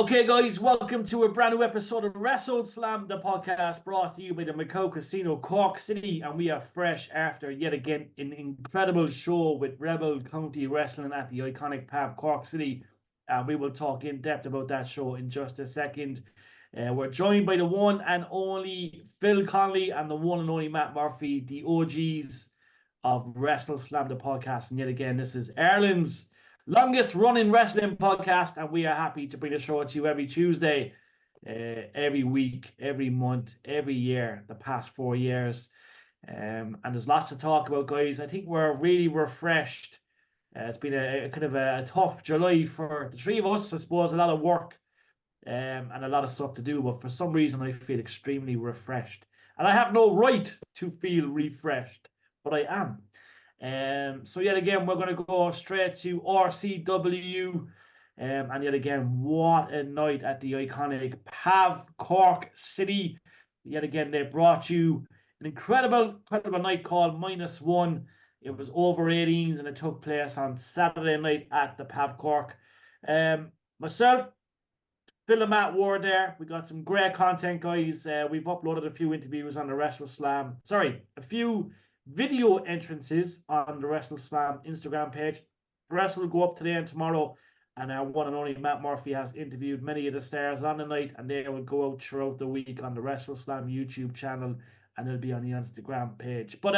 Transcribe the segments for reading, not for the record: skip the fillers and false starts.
Okay, guys, welcome to a brand new episode of WrestleSlam, the podcast brought to you by the Macau Casino, Cork City, and we are fresh after yet again an incredible show with Rebel County Wrestling at the iconic pub, Cork City. We will talk in depth about that show in just a second. We're joined by the one and only Phil Connolly and the one and only Matt Murphy, the OGs of WrestleSlam, the podcast. And yet again, this is Ireland's longest running wrestling podcast, and we are happy to bring the show to you every Tuesday, every week, every month, every year, the past 4 years. And there's lots to talk about, guys. I think we're really refreshed. It's been a kind of a tough July for the three of us. I suppose a lot of work and a lot of stuff to do, but for some reason I feel extremely refreshed. And I have no right to feel refreshed, but I am. So yet again, we're going to go straight to RCW. And yet again, what a night at the iconic PAV Cork City. Yet again, they brought you an incredible night called -1. It was over 18s and it took place on Saturday night at the PAV Cork. Myself, Phil and Matt were there. We got some great content, guys. We've uploaded a few interviews on the WrestleSlam. Sorry, a few video entrances on the WrestleSlam Instagram page. The rest will go up today and tomorrow, and our one and only Matt Murphy has interviewed many of the stars on the night, and they will go out throughout the week on the WrestleSlam YouTube channel, and it'll be on the Instagram page. But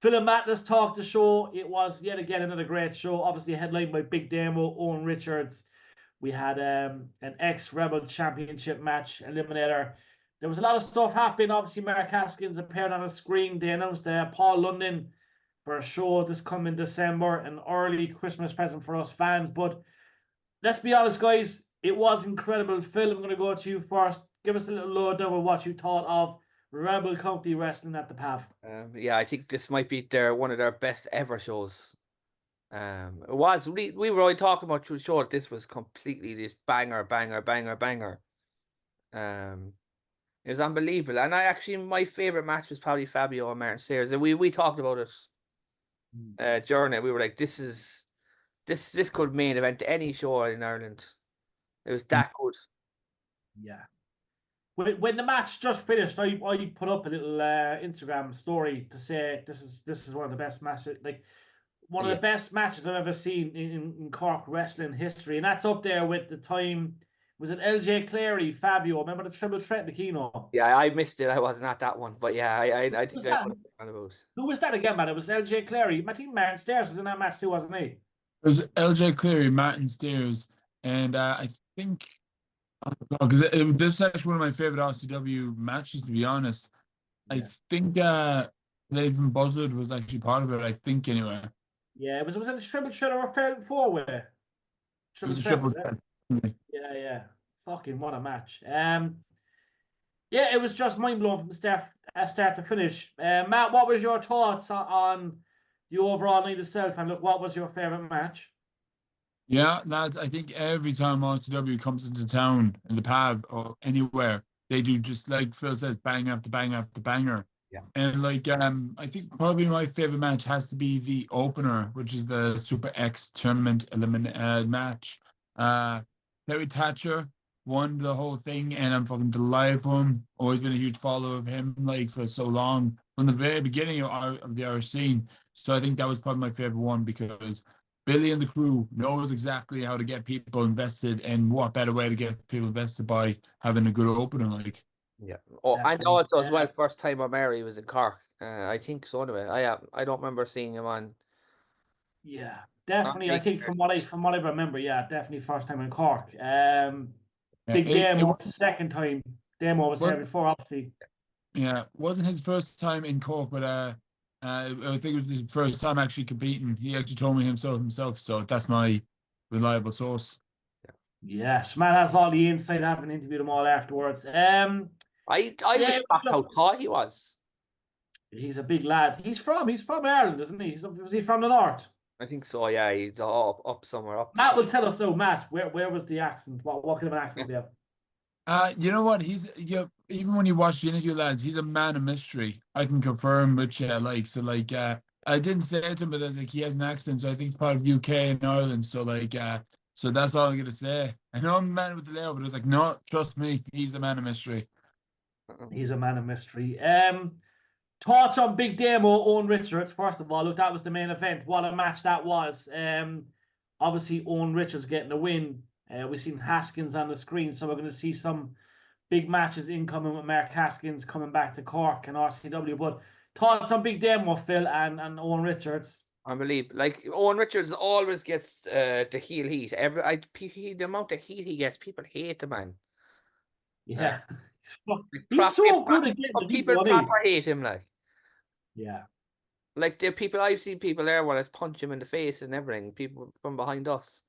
Phil and Matt, let's talk the show. It was yet again another great show, obviously headlined by Big Damo, Owen Richards. We had an ex-Rebel Championship match eliminator. There was a lot of stuff happening. Obviously, Mark Haskins appeared on a screen. They announced Paul London for a show this coming December, an early Christmas present for us fans. But let's be honest, guys, it was incredible. Phil, I'm going to go to you first. Give us a little lowdown of what you thought of Rebel County Wrestling at the PAV. Yeah, I think this might be one of their best ever shows. It was. We were already talking about through the show that this was completely this banger. It was unbelievable, and my favorite match was probably Fabio and Martin Sayers, and we talked about it during it. We were like, this could main event any show in Ireland. It was that good. Yeah. When the match just finished, I put up a little Instagram story to say this is one of the best matches, like one of the best matches I've ever seen in Cork wrestling history, and that's up there with the time. Was it LJ Carey, Fabio? Remember the triple threat in the Kino? Yeah, I missed it. I wasn't at that one, but yeah, I think I put it on about. Who was that again, man? It was LJ Carey. I think Martin Stairs was in that match too, wasn't he? It was LJ Carey, Martin Stairs, and I think because this is actually one of my favorite RCW matches, to be honest. Yeah. I think David Buzzard was actually part of it. I think anyway. Yeah, was it a triple threat or a four-way? Triple threat. Yeah. Fucking what a match. Yeah, it was just mind-blowing from start to finish. Matt, what was your thoughts on the overall night itself? And look, what was your favourite match? Yeah, lads, I think every time RCW comes into town, in the PAV or anywhere, they do, just like Phil says, bang after bang after banger. Yeah. And like I think probably my favorite match has to be the opener, which is the Super X tournament match. Terry Thatcher won the whole thing, and I'm fucking delighted for him. Always been a huge follower of him, like, for so long, from the very beginning of the Irish scene. So I think that was probably my favorite one, because Billy and the crew knows exactly how to get people invested, and what better way to get people invested by having a good opener, like. Yeah. Oh, and also as well, first time O'Mary was in Cork. I think so. Anyway, I don't remember seeing him on. Yeah, definitely. I think from what I remember, yeah, definitely first time in Cork. Big Damo was the second time. Damo was there before, obviously. Yeah, it wasn't his first time in Cork, but I think it was his first time actually competing. He actually told me himself, so that's my reliable source. Yes, man has all the insight. I haven't interviewed him all afterwards. I was shocked how tall he was. He's a big lad. He's from Ireland, isn't he? Was he from the north? I think so. Yeah, he's up somewhere up. Matt will tell us though. Matt, where was the accent? What kind of an accent do you have? You know what? Even when you watch the interview, lads, he's a man of mystery. I can confirm with you. I didn't say it to him, but he has an accent, so I think it's part of UK and Ireland. So So that's all I'm gonna say. I know I'm the man with the layout, but it was like, no, trust me, he's the man of mystery. He's a man of mystery. Thoughts on Big Damo, Owen Richards? First of all, look, that was the main event. What a match that was. Obviously, Owen Richards getting the win. We've seen Haskins on the screen, so we're going to see some big matches incoming with Mark Haskins coming back to Cork and RCW. But thoughts on Big Damo, Phil, and Owen Richards? I believe, like, Owen Richards always gets the heel heat. The amount of heat he gets, people hate the man. Yeah. Like, He's so good at getting the heat, people wasn't he? proper hate him, like. Yeah. Like, the people I've seen people there where I punch him in the face and everything. People from behind us.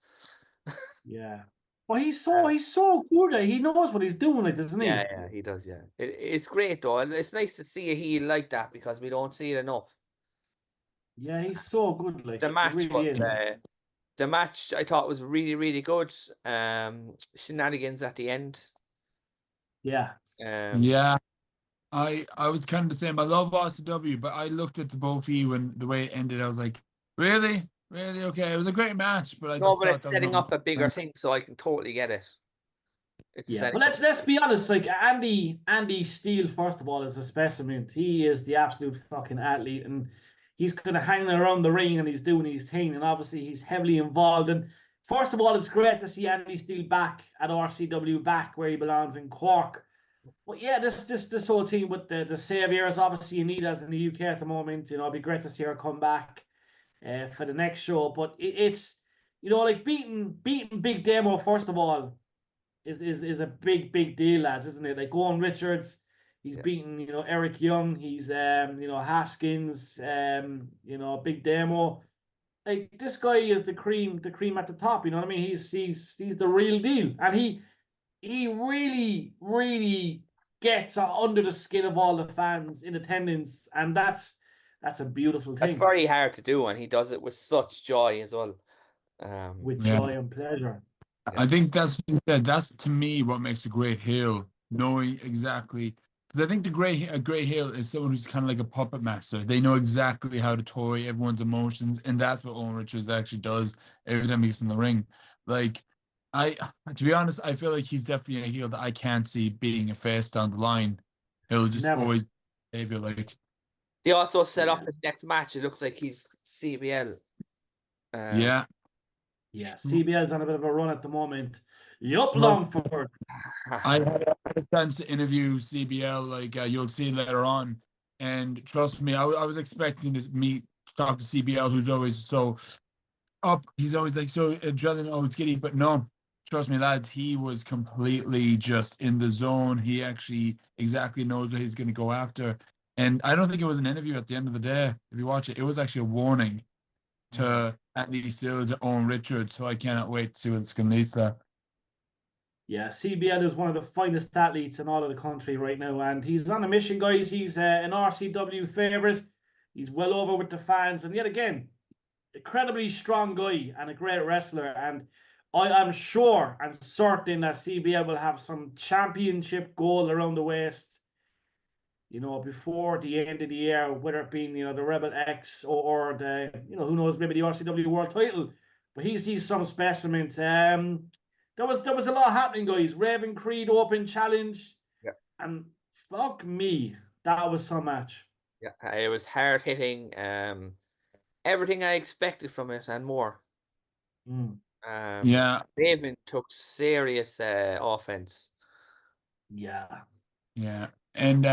Yeah. Well, he's so good. He knows what he's doing, like, doesn't he? Yeah, he does. Yeah, it's great though, and it's nice to see a heel like that because we don't see it enough. Yeah, he's so good. Like, The match it really was is. the match I thought was really, really good. Shenanigans at the end. Yeah. Yeah. I was kind of the same. I love RCW, but I looked at the both of you when the way it ended, I was like, really? Really? Okay. It was a great match, but I No, just but thought it's that was setting not up a bigger thing, so I can totally get it. It's Yeah, setting but up. let's be honest. Like Andy Steele, first of all, is a specimen. He is the absolute fucking athlete, and he's kind of hanging around the ring and he's doing his thing. And obviously, he's heavily involved. And first of all, it's great to see Andy Steele back at RCW, back where he belongs in Cork. But yeah, this whole team with the Saviors, obviously, you need us in the UK at the moment. You know, it'd be great to see her come back for the next show. But it's like beating Big Demo first of all is a big deal, lads, isn't it? Like Owen Richards, he's beaten, Eric Young, he's Haskins, Big Demo. Like this guy is the cream at the top, you know what I mean? He's the real deal. And he really gets under the skin of all the fans in attendance, and that's a beautiful That's thing. very hard to do, and he does it with such joy as well. With joy and pleasure. I think that's to me what makes a great heel, knowing exactly. Because I think a great heel is someone who's kind of like a puppet master. They know exactly how to toy everyone's emotions, and that's what Owen Richards actually does every time he's in the ring. Like, to be honest, I feel like he's definitely a heel that I can't see being a face down the line. He'll just Never. always behavior like. They also set up his next match. It looks like he's CBL. Yeah. Yeah, CBL's on a bit of a run at the moment. Yup, Well, Longford. I had a chance to interview CBL, like you'll see later on, and trust me, I was expecting to talk to CBL, who's always so up. He's always like so adrenaline, oh, it's giddy, but no, trust me, lads, he was completely just in the zone. He actually exactly knows what he's going to go after, and I don't think it was an interview at the end of the day. If you watch it, it was actually a warning to Andy Steele, to Owen Richards. So I cannot wait to see what it's going to lead to. Yeah, CBL is one of the finest athletes in all of the country right now, and he's on a mission, guys. He's an RCW favourite. He's well over with the fans, and yet again, incredibly strong guy and a great wrestler. And I am sure and certain that CBL will have some championship gold around the waist, before the end of the year, whether it be, the Rebel X or the, who knows, maybe the RCW World Title. But he's some specimen. There was a lot happening, guys. Raven Creed Open Challenge. Yeah. And fuck me, that was some match. Yeah, it was hard hitting. Everything I expected from it and more. Yeah. Raven took serious offense. Yeah. Yeah. And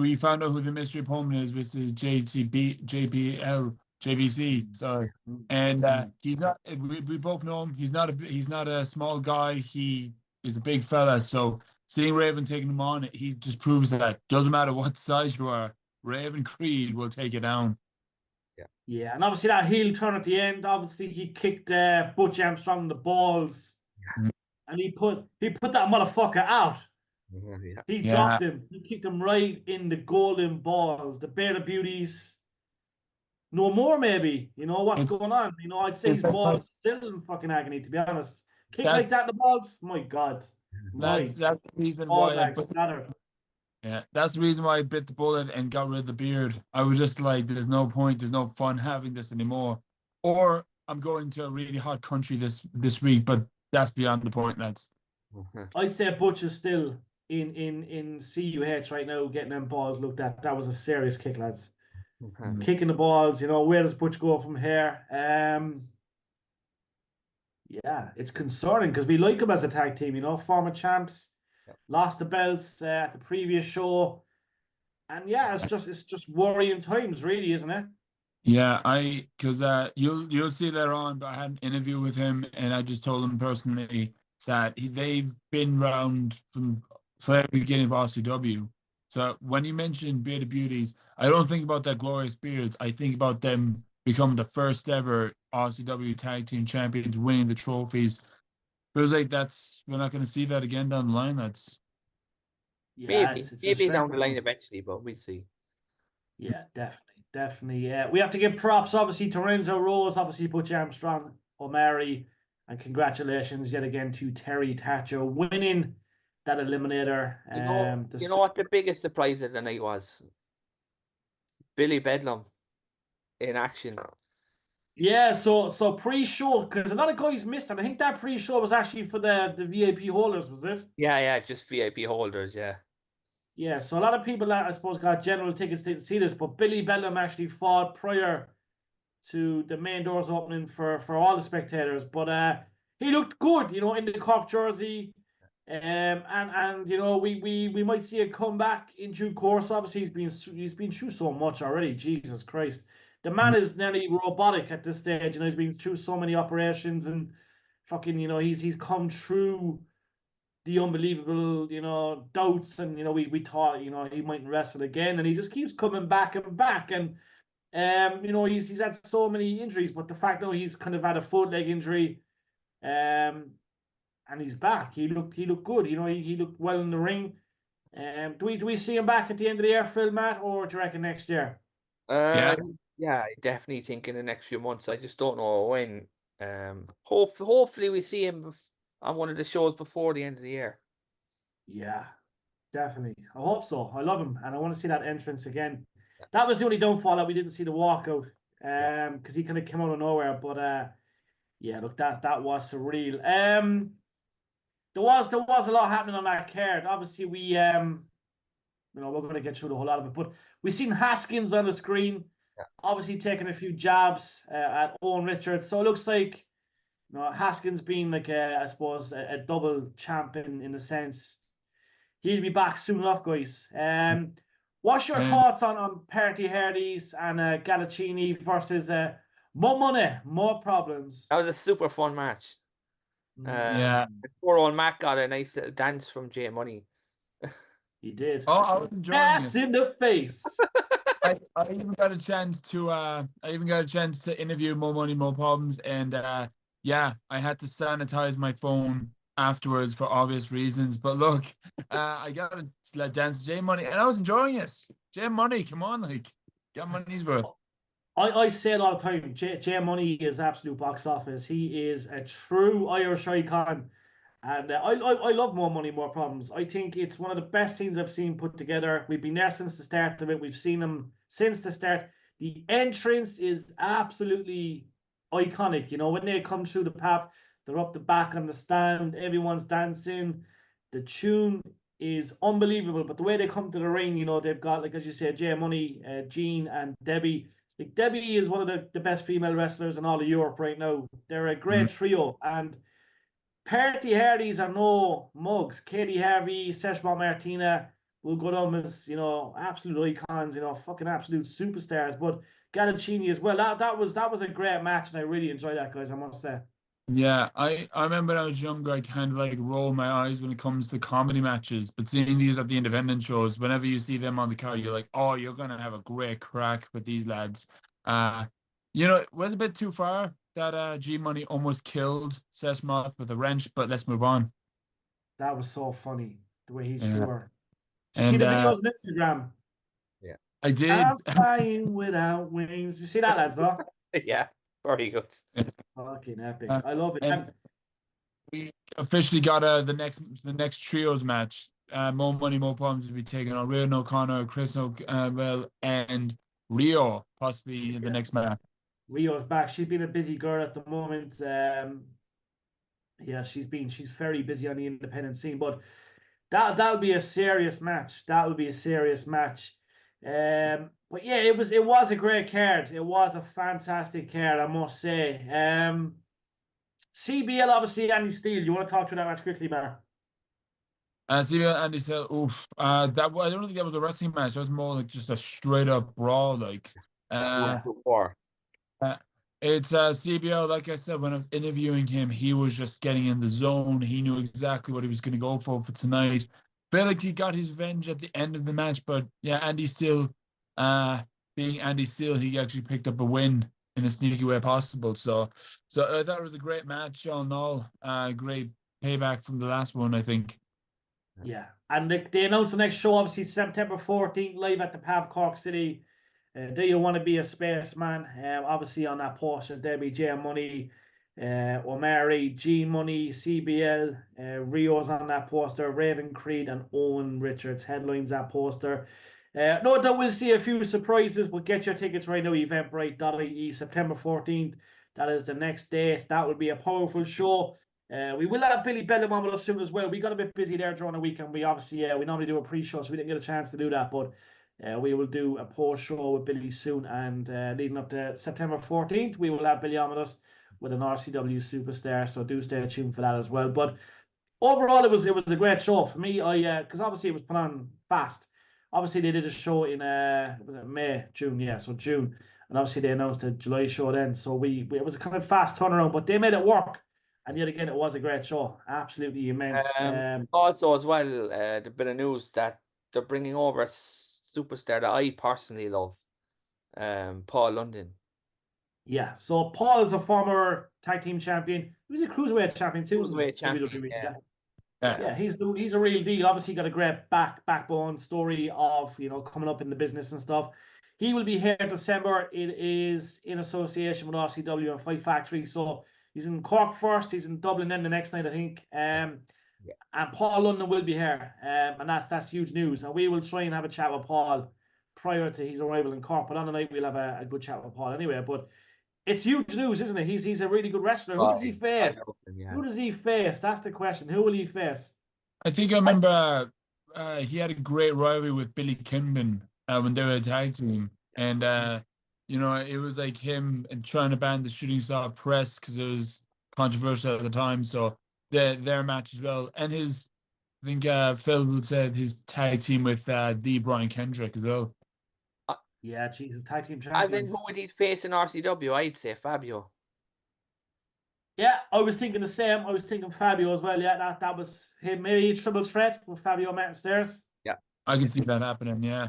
we found out who the mystery opponent is, which is JBC. Sorry. And he's not. We both know him. He's not a small guy. He is a big fella. So seeing Raven taking him on, he just proves that doesn't matter what size you are, Raven Creed will take it down. Yeah, and obviously that heel turn at the end. Obviously he kicked Butch Armstrong in the balls, and he put that motherfucker out. Yeah. He dropped him. He kicked him right in the golden balls. The Bear Beauties. No more, maybe. You know what's going on. I'd say his balls still in fucking agony, to be honest. Kick like that in the balls. My God. That's the reason why that's the reason why I bit the bullet and got rid of the beard. I was just like, there's no point, there's no fun having this anymore. Or I'm going to a really hot country this week, but that's beyond the point, lads. I'd say Butch is still in CUH right now, getting them balls looked at. That was a serious kick, lads. Kicking the balls, where does Butch go from here? Yeah, it's concerning because we like him as a tag team, former champs, lost the belts at the previous show. And yeah, it's just worrying times, really, isn't it? Yeah, because you'll see later on, but I had an interview with him, and I just told him personally that they've been around from the beginning of RCW. So when you mentioned Bearded Beauties, I don't think about that Glorious Beards. I think about them becoming the first ever RCW Tag Team Champions, winning the trophies. Feels like we're not going to see that again down the line. Maybe down the line eventually, but we'll see. Yeah, definitely. Yeah, we have to give props, obviously, to Renzo Rose, obviously Butch Armstrong, O'Malley, and congratulations yet again to Terry Thatcher winning that eliminator. You know what the biggest surprise of the night was? Billy Bedlam in action. Yeah, so pre-show, because a lot of guys missed it. I think that pre-show was actually for the VIP holders, was it? Yeah, just VIP holders, yeah. Yeah, so a lot of people, I suppose, got general tickets to see this, but Billy Bedlam actually fought prior to the main doors opening for all the spectators. But he looked good, in the Cork jersey. And we might see a comeback in due course. Obviously, he's been through so much already. Jesus Christ, the man is nearly robotic at this stage. He's been through so many operations and fucking, he's come through the unbelievable, doubts, and we thought, he mightn't wrestle again, and he just keeps coming back and back, and he's had so many injuries, but the fact that he's kind of had a foot leg injury, and he's back. He looked good. He looked well in the ring. Do we see him back at the end of the year, Phil, Matt, or do you reckon next year? Yeah, I definitely think in the next few months. I just don't know when. Hopefully we see him on one of the shows before the end of the year. Yeah, definitely. I hope so. I love him, and I want to see that entrance again. That was the only downfall, that we didn't see the walkout, because he kind of came out of nowhere. But yeah, look, that was surreal. There was a lot happening on that card. Obviously, we're going to get through the whole lot of it, but we've seen Haskins on the screen, obviously taking a few jabs at Owen Richards. So it looks like Haskins being like I suppose a double champion in a sense. He'll be back soon enough, guys. What's your thoughts on Party Hardys and Galaccini versus more money, more problems? That was a super fun match. Yeah. Poor old Matt got a nice little dance from J Money. He did. Oh, I was enjoying Pass in the face. I even got a chance to interview More Money, More Problems, and yeah, I had to sanitize my phone afterwards for obvious reasons. But look, I got to dance to J Money, and I was enjoying it. J Money, come on, got money's worth. I say it all the time. J Money is absolute box office. He is a true Irish icon, and I love More Money, More Problems. I think it's one of the best things I've seen put together. We've been there since the start of it. We've seen them since the start. The entrance is absolutely iconic. When they come through the path, they're up the back on the stand. Everyone's dancing. The tune is unbelievable. But the way they come to the ring, they've got, like as you said, J Money, Jean, and Debbie. Like, Debbie is one of the best female wrestlers in all of Europe right now. They're a great trio, and Party Hardys are no mugs. Katie Harvey, Seshma Martina will go down as absolute icons, fucking absolute superstars. But Galaccini as well. That was a great match, and I really enjoyed that, guys, I must say. Yeah, I remember when I was younger, I kind of like roll my eyes when it comes to comedy matches. But seeing these at the independent shows, whenever you see them on the card, you're like, oh, you're gonna have a great crack with these lads. It was a bit too far that G Money almost killed Sesmoth with a wrench, but let's move on. That was so funny, the way he threw her. And see the videos on Instagram? Yeah, I did. I'm flying without wings. You see that, lads, though? Yeah. Very good. Fucking epic. I love it. And we officially got the next trios match. More Money, More Problems will be taking on Rio O'Connor, Chris O'Bell, and Rio possibly in the next match. Rio's back. She's been a busy girl at the moment. Yeah, she's very busy on the independent scene, but that'll be a serious match. That'll be a serious match. But yeah, it was a great card. It was a fantastic card, I must say. CBL, obviously, Andy Steele. You want to talk through that match quickly, man? See, Andy said, "Oof, I don't think that was a wrestling match. It was more like just a straight up brawl. Like, Yeah. War. uh, it's CBL. Like I said, when I was interviewing him, he was just getting in the zone. He knew exactly what he was going to go for tonight. Felt like he got his revenge at the end of the match, but yeah, Andy Steele, being Andy Steele, he actually picked up a win in a sneaky way possible. So I thought it was a great match all in all. Great payback from the last one, I think. Yeah, and they announced the next show, obviously September 14th, live at the PAV Cork City. Do you want to be a spaceman? Obviously on that poster, there'll be J Money, O'Mary, G Money, CBL, Rio's on that poster, Raven Creed and Owen Richards headlines that poster. No doubt we'll see a few surprises, but get your tickets right now, eventbrite.ie, September 14th. That is the next date. That will be a powerful show. We will have Billy Bellum on with us soon as well. We got a bit busy there during the week, and we obviously we normally do a pre-show, so we didn't get a chance to do that. But we will do a post-show with Billy soon, and leading up to September 14th, we will have Billy on with us with an RCW superstar. So do stay tuned for that as well. But overall, it was a great show for me. Because obviously it was put on fast. Obviously they did a show in was it May, June? Yeah, so June, and obviously they announced a July show then. So we it was a kind of fast turnaround, but they made it work. And yet again, it was a great show. Absolutely immense. Also, as well, there's been a news that they're bringing over a superstar that I personally love, Paul London. Yeah, so Paul is a former tag team champion. He was a cruiserweight champion too. Cruiserweight champion, WWE. yeah. Yeah, he's a real deal. Obviously, got a great backbone story of coming up in the business and stuff. He will be here in December. It is in association with RCW and Fight Factory. So he's in Cork first. He's in Dublin then the next night, I think. And Paul London will be here. And that's huge news. And we will try and have a chat with Paul prior to his arrival in Cork. But on the night we'll have a good chat with Paul anyway. But it's huge news, isn't it? He's a really good wrestler. Who does he face? Who does he face? That's the question. Who will he face? I think I remember he had a great rivalry with Billy Kidman when they were a tag team. And, it was like him and trying to ban the Shooting Star Press because it was controversial at the time. So their match as well. And I think Phil said his tag team with the Brian Kendrick as well. Yeah, Jesus, tag team I think champions. who would he face in RCW? I'd say Fabio. Yeah, I was thinking the same. I was thinking Fabio as well. Yeah, that was him. Maybe a triple threat with Fabio mountain stairs. Yeah, I can see that happening. Yeah.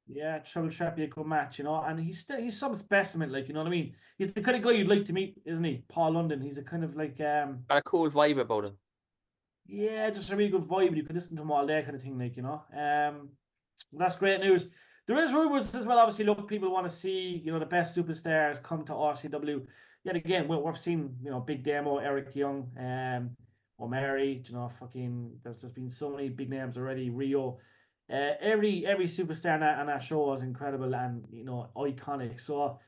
Yeah, triple threat be a good match, and he's some specimen, like, you know what I mean. He's the kind of guy you'd like to meet, isn't he? Paul London. He's a kind of like got a cool vibe about him. Yeah, just a really good vibe. You could listen to him all day, kind of thing, like, that's great news. There is rumors as well. Obviously, look, people want to see, the best superstars come to RCW. Yet again, we've seen, Big Demo, Eric Young, O'Mary, fucking. There's just been so many big names already. Rio, every superstar on that show is incredible and iconic. So a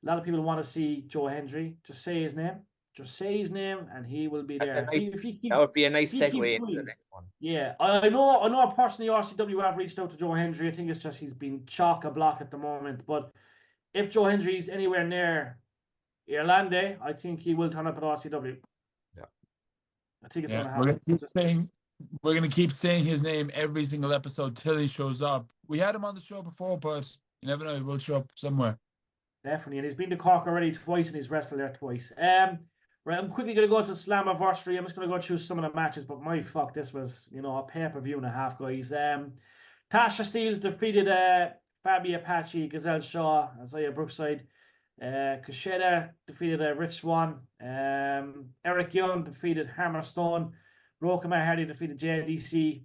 lot of people want to see Joe Hendry. Just say his name. Just say his name, and he will be there. That would be a nice segue into the next one. Yeah, I know personally RCW have reached out to Joe Hendry. I think it's just he's been chock-a-block at the moment. But if Joe Hendry's anywhere near Irlande, I think he will turn up at RCW. Yeah. I think it's going to happen. We're going to keep saying his name every single episode till he shows up. We had him on the show before, but you never know, he will show up somewhere. Definitely, and he's been to Cork already twice, and he's wrestled there twice. Right, I'm quickly going to go to Slammiversary. I'm just going to go through some of the matches, but my fuck, this was, a pay-per-view and a half, guys. Tasha Steeles defeated Fabi Apache, Gazelle Shaw, Isaiah Brookside. Kushida defeated Rich Swan. Eric Young defeated Hammerstone. Rokama Hardy defeated JDC.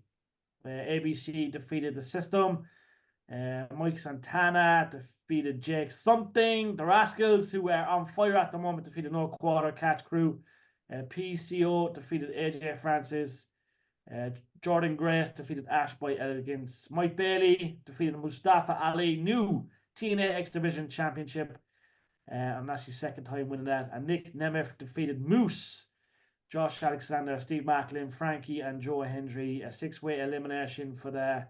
ABC defeated The System. Mike Santana defeated Jake Something. The Rascals, who are on fire at the moment, defeated No Quarter Catch Crew. PCO defeated AJ Francis. Jordan Grace defeated Ash by Elegance. Mike Bailey defeated Mustafa Ali, new TNA X Division Championship. and that's his second time winning that. And Nick Nemeth defeated Moose, Josh Alexander, Steve Macklin, Frankie, and Joe Hendry. A 6-way elimination for the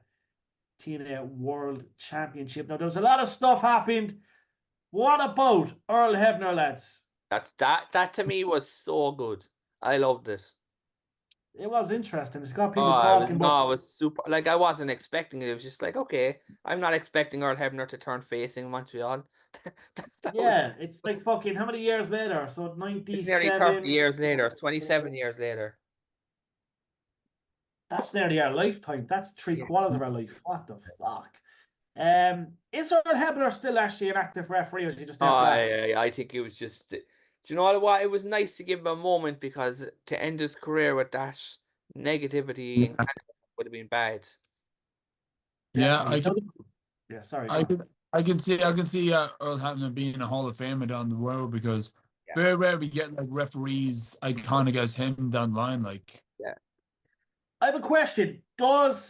TNA World Championship. Now, there was a lot of stuff happened. What about Earl Hebner, lads? That to me was so good. I loved it. It was interesting. It's got people talking about. No, it was super. Like, I wasn't expecting it. It was just like, okay, I'm not expecting Earl Hebner to turn face in Montreal. It's like fucking how many years later? So 97. It's nearly 30 years later. It's 27 years later. That's nearly our lifetime. That's 3/4 of our life. What the fuck? Is Earl Hebner still actually an active referee, or is he just there? I think it was just. Do you know what? It was nice to give him a moment, because to end his career with that negativity would have been bad. Yeah, sorry. I can see Earl Hebner being a Hall of Famer down the road, because very rare we get like referees iconic as him down the line. Like, yeah. I have a question. Did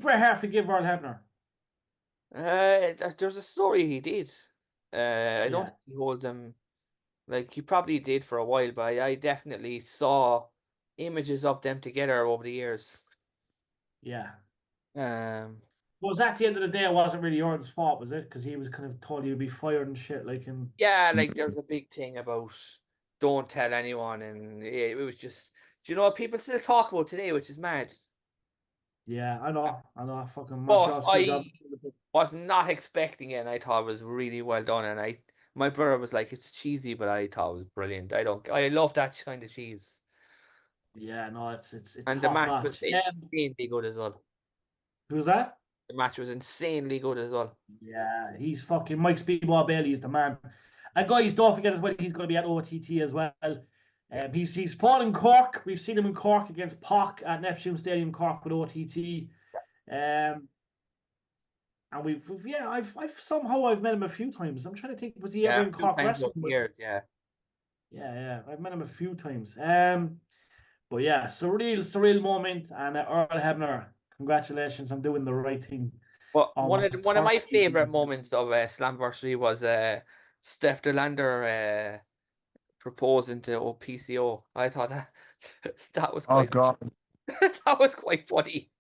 Bret Hart forgive Earl Hebner? There's a story he did. I don't think he holds him. Like, he probably did for a while, but I definitely saw images of them together over the years. Yeah. Was at the end of the day, it wasn't really Earl's fault, was it? Because he was kind of told he would be fired and shit, like him. Yeah, like there's a big thing about don't tell anyone, and it was just, do you know what people still talk about today, which is mad. Yeah, I know. Fucking Montreal school job. Was not expecting it, and I thought it was really well done. And my brother was like, "It's cheesy," but I thought it was brilliant. I love that kind of cheese. Yeah, no, it's and the match was insanely good as well. Who's that? The match was insanely good as well. Yeah, he's fucking Mike Speedball Bailey is the man. And guys, don't forget as well, he's going to be at OTT as well. He's fought in Cork. We've seen him in Cork against Pac at Neptune Stadium, Cork with OTT. And I've somehow met him a few times. I'm trying to think, was he ever in Cork wrestling? Yeah, I've met him a few times. But yeah, surreal moment, and Earl Hebner, congratulations on doing the right thing. But one of my favorite moments of Slammiversary was Steph DeLander proposing to PCO. I thought that was quite. Oh God, that was quite funny.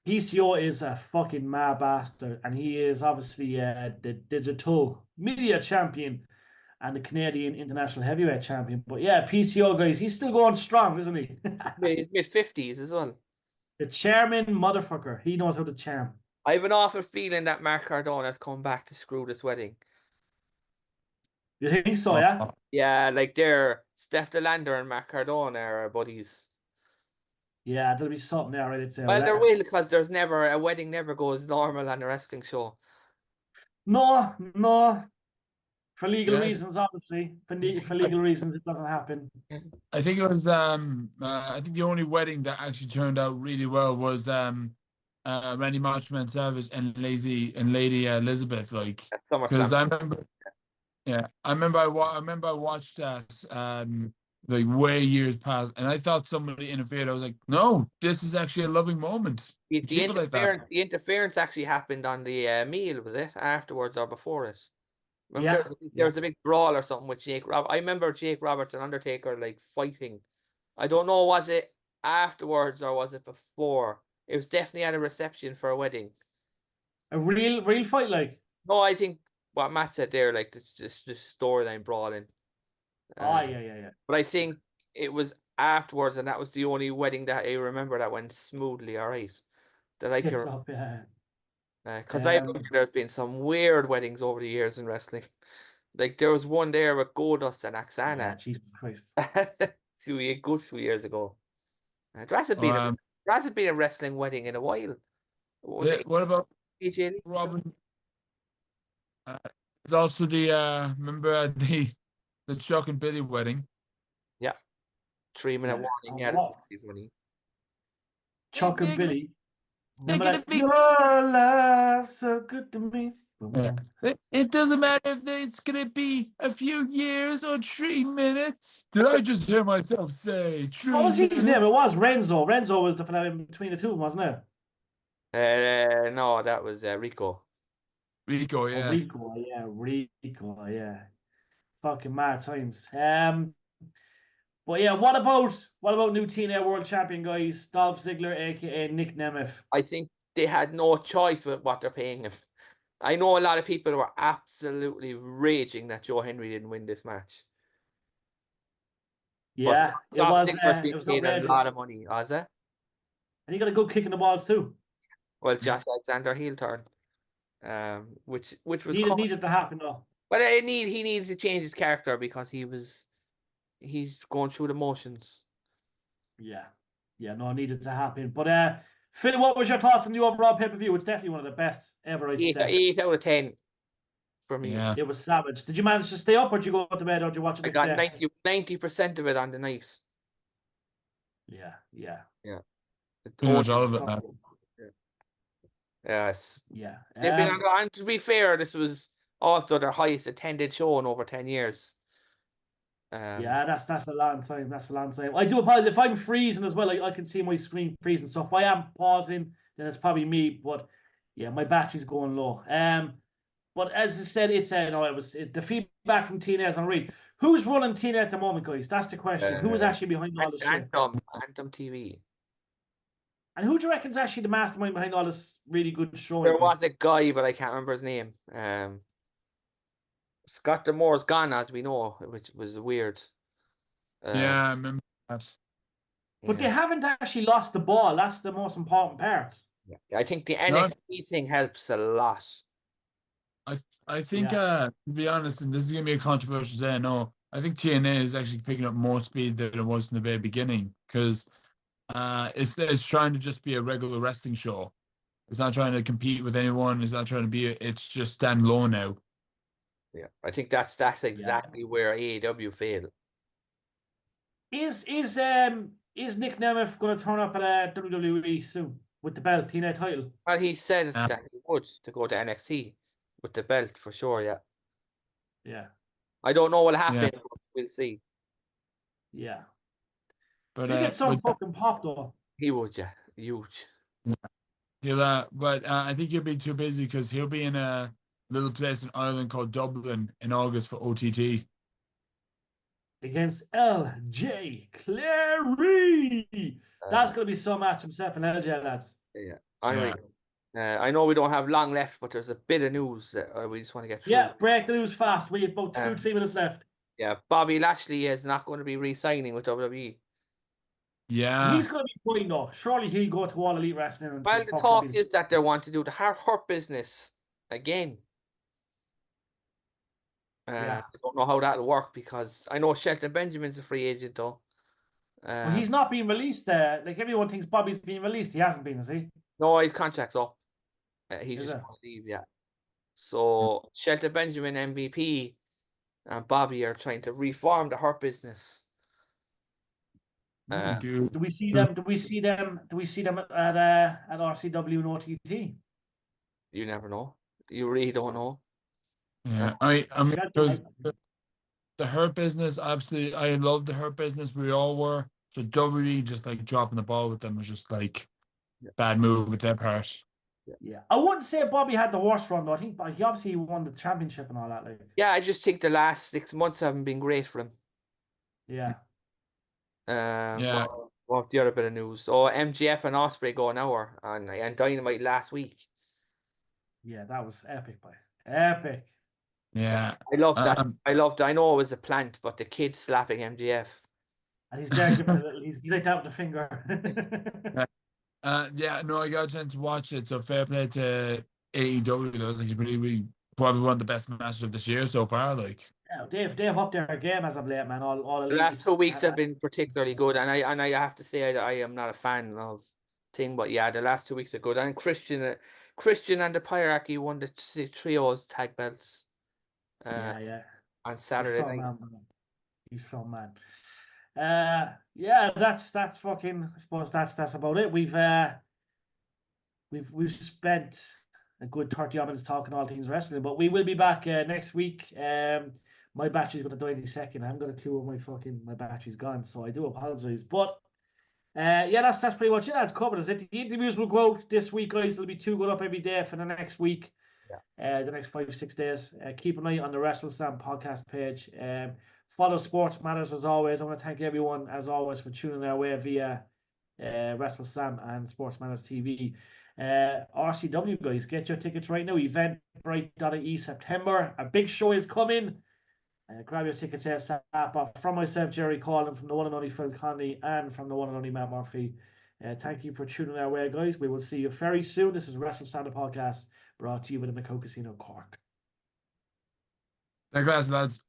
PCO is a fucking mad bastard, and he is obviously the digital media champion and the Canadian International Heavyweight Champion. But yeah, PCO, guys, he's still going strong, isn't he? He's mid-50s as well. The chairman motherfucker. He knows how to charm. I have an awful feeling that Mark Cardone has come back to screw this wedding. You think so, yeah? Yeah, like they're Steph DeLander and Mark Cardone are buddies. Yeah, there'll be something there, right? Well, there will, because there's never a wedding never goes normal on a wrestling show. No. For legal reasons, obviously. For legal reasons, it doesn't happen. I think it was I think the only wedding that actually turned out really well was Randy Marshman Savage and Lady Elizabeth. Like, because I remember I watched that like way years past, and I thought somebody interfered. I was like, no, this is actually a loving moment. The interference actually happened on the meal, was it? Afterwards or before it? Remember, there was a big brawl or something with Jake Roberts. I remember Jake Roberts and Undertaker like fighting. I don't know, was it afterwards or was it before? It was definitely at a reception for a wedding. A real fight, like? No, I think what Matt said there, like this storyline brawling. Yeah. But I think it was afterwards, and that was the only wedding that I remember that went smoothly. All right, that I can. Because I remember there's been some weird weddings over the years in wrestling. Like there was one there with Goldust and Oksana. Yeah, Jesus Christ. a good few years ago. There hasn't been a wrestling wedding in a while. What about AJ Robin? It's also the remember the Chuck and Billy wedding. Yeah. 3-minute warning. Yeah, that's funny. Chuck and Billy. Your love so good to me. Yeah. It doesn't matter if it's gonna be a few years or 3 minutes. Did I just hear myself say 3 minutes? What was his name? It was Renzo. Renzo was the fella in between the two, wasn't it? No, that was Rico. Rico, Oh, yeah. Rico, yeah. Fucking mad times. But yeah, what about new TNA World Champion guys? Dolph Ziggler, aka Nick Nemeth. I think they had no choice with what they're paying him. I know a lot of people were absolutely raging that Joe Henry didn't win this match. But Yeah, Dolph Ziggler's it been was paid a lot outrageous. of money, has it? And he got a good kick in the balls too. Well, Josh Alexander heel turn, which was coming. Needed to happen though. But he needs to change his character because he's going through the motions. Yeah. Yeah, no, it needed to happen. But Phil, what was your thoughts on the overall pay-per-view? It's definitely one of the best ever, I'd say. 8 out of 10 for me. Yeah. It was savage. Did you manage to stay up or did you go to bed or did you watch it I next got day? 90% of it on the night. Yeah. Yeah. Pretty much all It of was it, tough. man. Yes. Yeah. They've been and to be fair, this was also their highest attended show in over 10 years. Yeah, that's a long time. That's a long time. I do apologize if I'm freezing as well. I can see my screen freezing. So if I am pausing, then it's probably me. But yeah, my battery's going low. But as I said, the feedback from TNA is unreal. Who's running TNA at the moment, guys? That's the question. Who is actually behind all this shit? Anthem TV. And who do you reckon is actually the mastermind behind all this really good show? There was a guy, but I can't remember his name. Scott D'Amore's gone, as we know, which was weird. Yeah, I remember that. But they haven't actually lost the ball. That's the most important part. Yeah. I think the NXT thing helps a lot. I think to be honest, and this is gonna be a controversial say, no, I think TNA is actually picking up more speed than it was in the very beginning because it's trying to just be a regular wrestling show. It's not trying to compete with anyone. It's not trying to be. It's just standalone now. Yeah, I think that's exactly where AEW failed. Is Nick Nemeth going to turn up at WWE soon with the belt, TNA title? Well, he said that he would to go to NXT with the belt for sure. Yeah. Yeah. I don't know what happened. Yeah. We'll see. Yeah. But he gets some fucking pop though. He would, yeah, huge. Yeah, but I think he'll be too busy because he'll be in a little place in Ireland called Dublin in August for OTT. Against LJ Clary. That's going to be so match himself and LJ, lads. Yeah. I know we don't have long left, but there's a bit of news that we just want to get through. Yeah, break the news fast. We have about 2-3 minutes left. Yeah, Bobby Lashley is not going to be re-signing with WWE. Yeah. He's going to be fine though. Surely he'll go to All Elite Wrestling. And well, the talk is that they want to do the Hurt business again. I don't know how that'll work because I know Shelton Benjamin's a free agent though. Well, he's not being released. Like everyone thinks Bobby's being released. He hasn't been, is he? No, his contract's up. He just wants to leave, yeah. So Shelton Benjamin, MVP, and Bobby are trying to reform the Hurt business. Do we see them? Do we see them at RCW and OTT? You never know. You really don't know. Yeah, I mean, because the Hurt business, absolutely, I love the Hurt business. We all were. So WWE just like dropping the ball with them was just like bad move with their part. Yeah, I wouldn't say Bobby had the worst run though. I think he obviously won the championship and all that. Like, yeah, I just think the last 6 months haven't been great for him. Yeah. What's the other bit of news? So MGF and Ospreay going hour and Dynamite last week. Yeah, that was epic, boy. Epic. Yeah. I love that. I know it was a plant, but the kid slapping MGF. And he's there giving he's like that with the finger. Yeah, no, I got a chance to watch it. So fair play to AEW. That was actually really probably one of the best matches of this year so far. Like, yeah, they've upped their game as of late, man. All the last 2 weeks have been particularly good, and I have to say I am not a fan of thing, but yeah, the last 2 weeks are good. And Christian and the Hierarchy won the trios tag belts. On Saturday night. He's so mad. Yeah, that's fucking. I suppose that's about it. We've spent a good 30 minutes talking all things wrestling, but we will be back next week. My battery's going to die any second. I haven't got a clue where my battery's gone, so I do apologize. But yeah, that's pretty much it. That's covered. Is it? The interviews will go out this week, guys. There'll be 2 going up every day for the next week. the next 5-6 days. Keep an eye on the WrestleSlam podcast page. Follow Sports Matters as always. I want to thank everyone as always for tuning our way via WrestleSlam and Sports Matters TV. RCW guys, get your tickets right now. Eventbrite.ie September. A big show is coming. Grab your tickets ASAP. From myself, Jerry Collin, from the one and only Phil Conley, and from the one and only Matt Murphy. Thank you for tuning our way, guys. We will see you very soon. This is WrestleSlam the podcast, brought to you by the Maco Casino Cork. Thanks, lads.